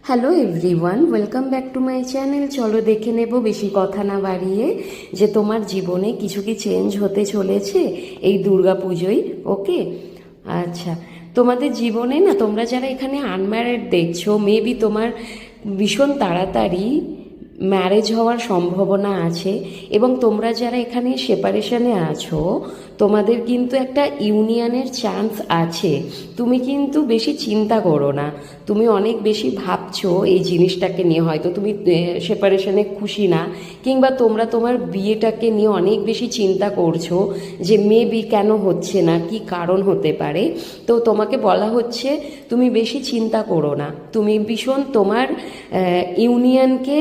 Hello everyone, welcome back to my channel. চলো দেখে নেব বেশি কথা না বাড়িয়ে যে তোমার জীবনে কিছু কি চেঞ্জ হতে চলেছে এই দুর্গা পুজোয়। ওকে, আচ্ছা, তোমাদের জীবনে না, তোমরা যারা এখানে আনম্যারিড দেখছো, মেবি তোমার ভীষণ তাড়াতাড়ি ম্যারেজ হওয়ার সম্ভাবনা আছে। এবং তোমরা যারা এখানে সেপারেশনে আছো, তোমাদের কিন্তু একটা ইউনিয়নের চান্স আছে। তুমি কিন্তু বেশি চিন্তা করো না, তুমি অনেক বেশি ভাবছো এই জিনিসটাকে নিয়ে, হয়তো তুমি সেপারেশনে খুশি না, কিংবা তোমরা তোমার বিয়েটাকে নিয়ে অনেক বেশি চিন্তা করছো যে মেবি কেন হচ্ছে না, কি কারণ হতে পারে। তো তোমাকে বলা হচ্ছে তুমি বেশি চিন্তা করো না, তুমি ভীষণ তোমার ইউনিয়নকে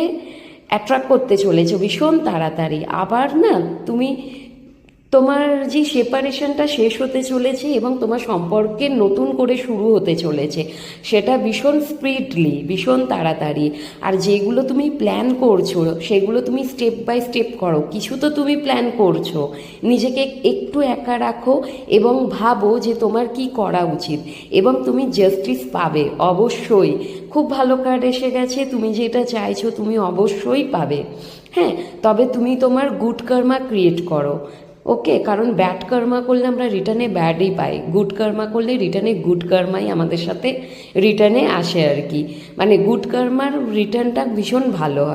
অ্যাট্রাক্ট করতে চলেছো ভীষণ তাড়াতাড়ি। আবার না, তুমি তোমার যে সেপারেশনটা শেষ হতে চলেছে এবং তোমার সম্পর্কে নতুন করে শুরু হতে চলেছে, সেটা ভীষণ স্পিডলি, ভীষণ তাড়াতাড়ি। আর যেগুলো তুমি প্ল্যান করছো সেগুলো তুমি স্টেপ বাই স্টেপ করো। কিছু তো তুমি প্ল্যান করছো, নিজেকে একটু একা রাখো এবং ভাবো যে তোমার কি করা উচিত, এবং তুমি জাস্টিস পাবে অবশ্যই। খুব ভালো কার্ড এসে গেছে, তুমি যেটা চাইছো তুমি অবশ্যই পাবে। হ্যাঁ, তবে তুমি তোমার গুড কর্মা ক্রিয়েট করো। ওকে, কারণ ব্যাড কর্মা করলে আমরা রিটার্নে ব্যাডই পাই, গুড কর্মা করলে রিটার্নে গুড কর্মাই আমাদের সাথে রিটার্নে আসে আর কি। মানে গুড কর্মার রিটার্নটা ভীষণ ভালো হয়।